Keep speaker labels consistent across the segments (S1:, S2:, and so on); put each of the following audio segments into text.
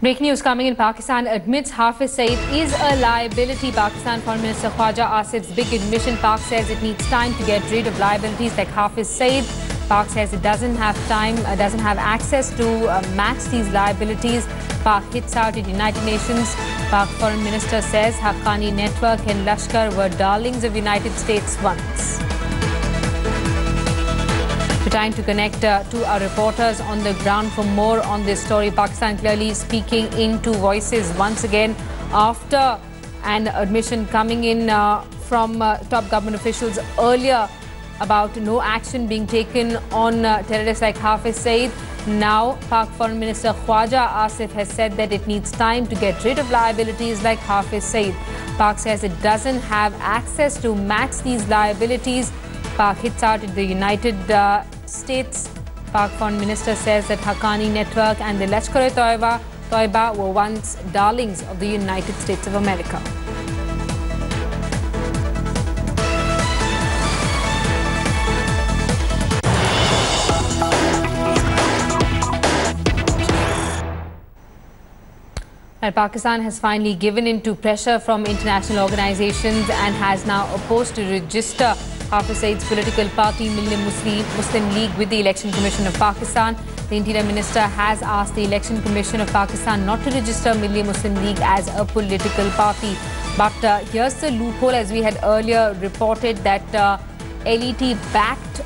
S1: Breaking news coming in. Pakistan admits Hafiz Saeed is a liability. Pakistan Foreign Minister Khawaja Asif's big admission. Pak says it needs time to get rid of liabilities like Hafiz Saeed. Pak says it doesn't have time, doesn't have access to match these liabilities. Pak hits out at United Nations. Pak Foreign Minister says Haqqani Network and Lashkar were darlings of United States once. We're trying to connect to our reporters on the ground for more on this story. Pakistan clearly speaking in two voices once again after an admission coming in from top government officials earlier about no action being taken on terrorists like Hafiz Saeed. Now, Pak Foreign Minister Khawaja Asif has said that it needs time to get rid of liabilities like Hafiz Saeed. Pak says it doesn't have access to match these liabilities. Pak hits out at the United States. Pak Foreign Minister says that Haqqani Network and the Lashkar-e-Toiba were once darlings of the United States of America. And Pakistan has finally given in to pressure from international organizations and has now opposed to register Hafiz Saeed's political party Muslim League with the Election Commission of Pakistan. The Interior Minister has asked the Election Commission of Pakistan not to register Muslim League as a political party. But here's the loophole, as we had earlier reported that LET-backed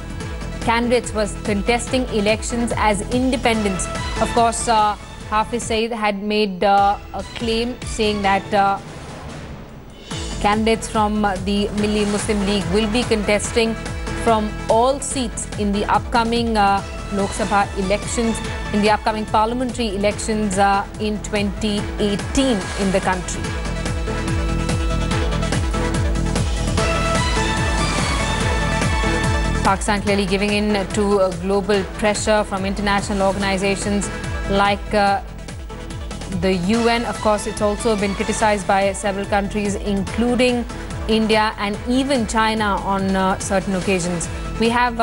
S1: candidates was contesting elections as independents. Of course, Hafiz Saeed had made a claim saying that candidates from the Muslim League will be contesting from all seats in the upcoming Lok Sabha elections, in the upcoming parliamentary elections in 2018 in the country. Pakistan clearly giving in to global pressure from international organizations like the UN. Of course, it's also been criticized by several countries, including India and even China on certain occasions. We have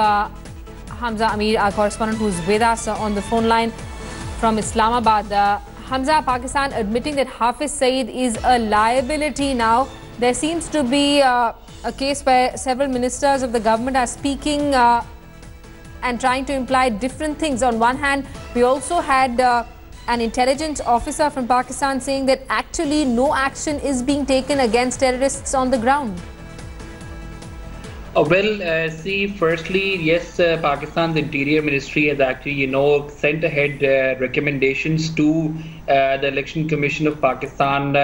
S1: Hamza Amir, our correspondent, who's with us on the phone line from Islamabad. Hamza, Pakistan admitting that Hafiz Saeed is a liability now. There seems to be a case where several ministers of the government are speaking and trying to imply different things. On one hand, we also had an intelligence officer from Pakistan saying that actually no action is being taken against terrorists on the ground.
S2: See, firstly, yes, Pakistan's Interior Ministry has actually, sent ahead recommendations to the Election Commission of Pakistan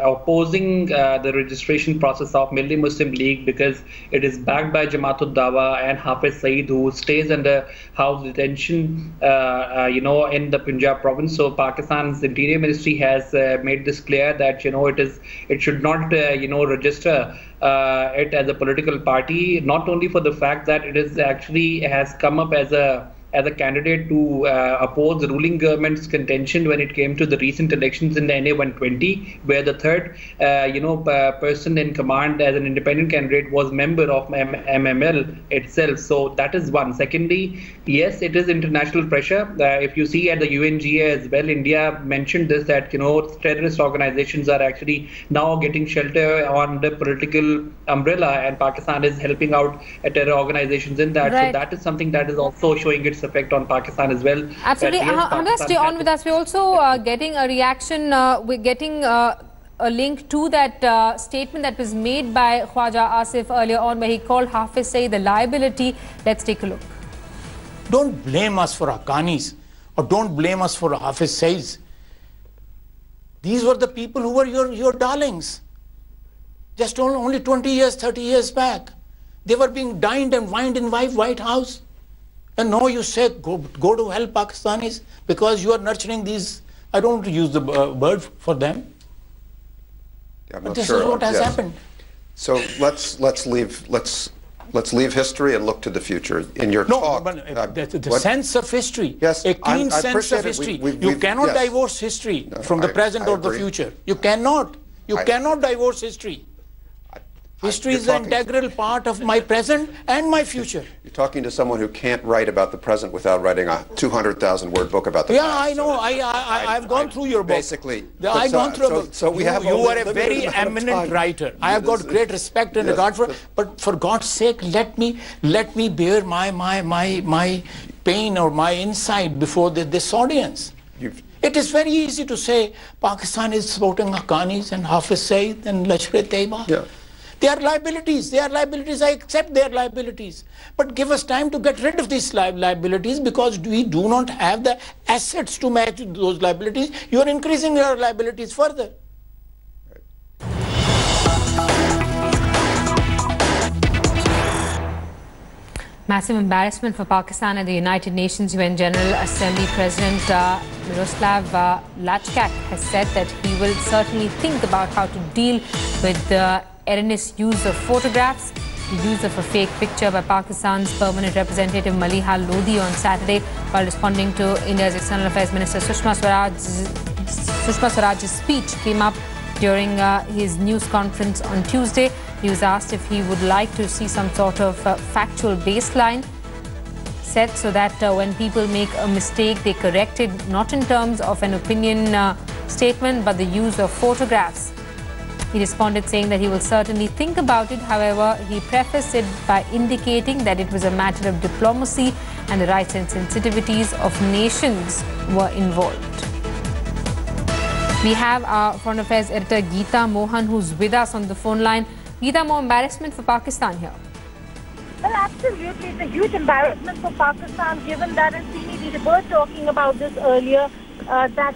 S2: opposing the registration process of Muslim League because it is backed by Jamaat-ud-Dawa and Hafiz Saeed, who stays under house detention, in the Punjab province. So Pakistan's Interior Ministry has made this clear that, it should not, register it as a political party, not only for the fact that it is actually has come up as a candidate to oppose the ruling government's contention when it came to the recent elections in the NA 120, where the third, person in command as an independent candidate was member of MML itself. So that is one. Secondly, yes, it is international pressure. If you see at the UNGA as well, India mentioned this, that, terrorist organizations are actually now getting shelter on the political umbrella, and Pakistan is helping out terror organizations in that. Right. So that is something that is also showing its effect on Pakistan as well.
S1: Absolutely. Hamza, stay on with us. We're also getting a reaction. We're getting a link to that statement that was made by Khawaja Asif earlier on, where he called Hafiz Saeed the liability. Let's take a look.
S3: Don't blame us for Haqqanis, or don't blame us for Hafiz Saeeds. These were the people who were your darlings. Just only 20 years, 30 years back. They were being dined and wined in White House. And now you say, go to help Pakistanis because you are nurturing these. I don't want to use the word for them.
S4: Yeah,
S3: but this is what has happened.
S4: So let's leave history and look to the future. In your talk,
S3: the sense of history,
S4: yes,
S3: a clean sense of history. You cannot divorce history from the present or the future. You cannot. You cannot divorce history. History is an integral part of my present and my future.
S4: You're talking to someone who can't write about the present without writing a 200,000-word book about the past.
S3: Yeah, I know. I've gone through your book.
S4: Basically.
S3: I've gone through a book.
S4: So we have
S3: you are a very eminent writer. I have got great respect and regard for. But for God's sake, let me bear my pain or my insight before this audience. It is very easy to say Pakistan is supporting Haqqanis and Hafiz Saeed and Lashkar-e-Taiba.
S4: Yeah.
S3: They are liabilities. They are liabilities. I accept they are liabilities. But give us time to get rid of these liabilities, because we do not have the assets to match those liabilities. You are increasing your liabilities further.
S1: Massive embarrassment for Pakistan at the United Nations UN General Assembly. President Miroslav Lajcak has said that he will certainly think about how to deal with the erroneous use of photographs. The use of a fake picture by Pakistan's permanent representative Maliha Lodi on Saturday while responding to India's External Affairs Minister Sushma Swaraj's speech came up during his news conference on Tuesday. He was asked if he would like to see some sort of factual baseline set so that when people make a mistake, they correct it, not in terms of an opinion statement, but the use of photographs. He responded saying that he will certainly think about it. However, he prefaced it by indicating that it was a matter of diplomacy and the rights and sensitivities of nations were involved. We have our Foreign Affairs editor Geeta Mohan, who's with us on the phone line. Geeta, more embarrassment for Pakistan here?
S5: Well, absolutely. It's a huge embarrassment for Pakistan, given that, and we were talking about this earlier, that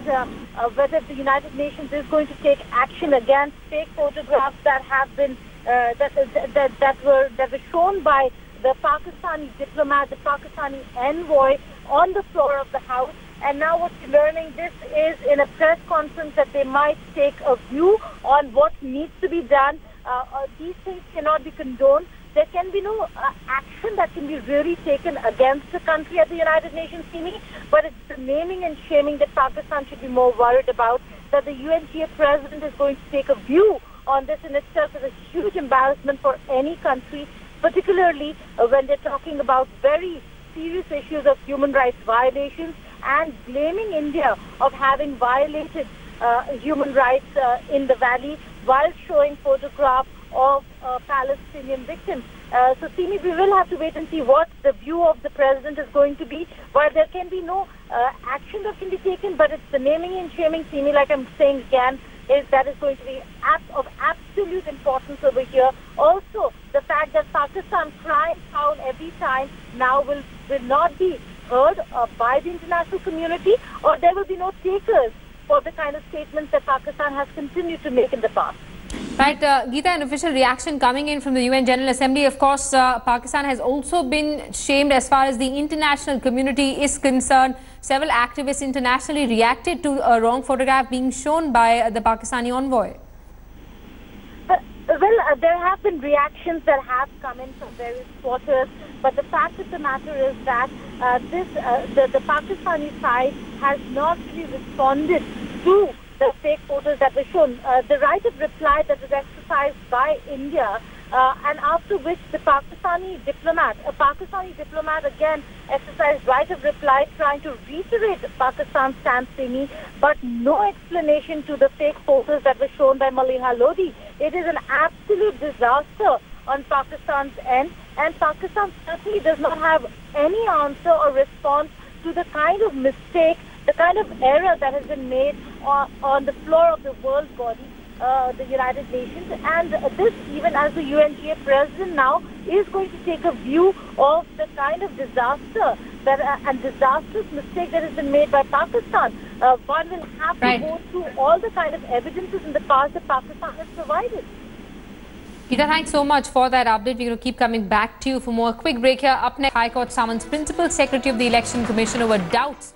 S5: whether the United Nations is going to take action against fake photographs that have been that were shown by the Pakistani diplomat, the Pakistani envoy on the floor of the House. And now what we're learning, this is in a press conference that they might take a view on what needs to be done. These things cannot be condoned. There can be no action that can be really taken against the country at the United Nations, but it's the naming and shaming that Pakistan should be more worried about. That the UNGA president is going to take a view on this in itself is a huge embarrassment for any country, particularly when they're talking about very serious issues of human rights violations and blaming India of having violated human rights in the valley while showing photographs of Palestinian victims. So, Simi, we will have to wait and see what the view of the president is going to be. While there can be no action that can be taken, but it's the naming and shaming, Simi, like I'm saying again, that is going to be of absolute importance over here. Also, the fact that Pakistan crying foul every time now will not be heard by the international community, or there will be no takers for the kind of statements that Pakistan has continued to make in the past.
S1: Right, Geeta, an official reaction coming in from the UN General Assembly. Of course, Pakistan has also been shamed as far as the international community is concerned. Several activists internationally reacted to a wrong photograph being shown by the Pakistani envoy.
S5: Well, there have been reactions that have come in from various quarters, but the fact of the matter is that the Pakistani side has not really responded to the fake photos that were shown. The right of reply that was exercised by India, and after which the Pakistani diplomat again exercised right of reply, trying to reiterate Pakistan's stance, but no explanation to the fake photos that were shown by Maliha Lodi. It is an absolute disaster on Pakistan's end, and Pakistan certainly does not have any answer or response to the kind of mistake, the kind of error that has been made on the floor of the world body, the United Nations. And this, even as the UNGA president now, is going to take a view of the kind of disaster and disastrous mistake that has been made by Pakistan. One will have to go through all the kind of evidences in the past that Pakistan has provided.
S1: Geeta, thanks so much for that update. We're going to keep coming back to you for more. Quick break here. Up next, High Court summons Principal Secretary of the Election Commission over doubts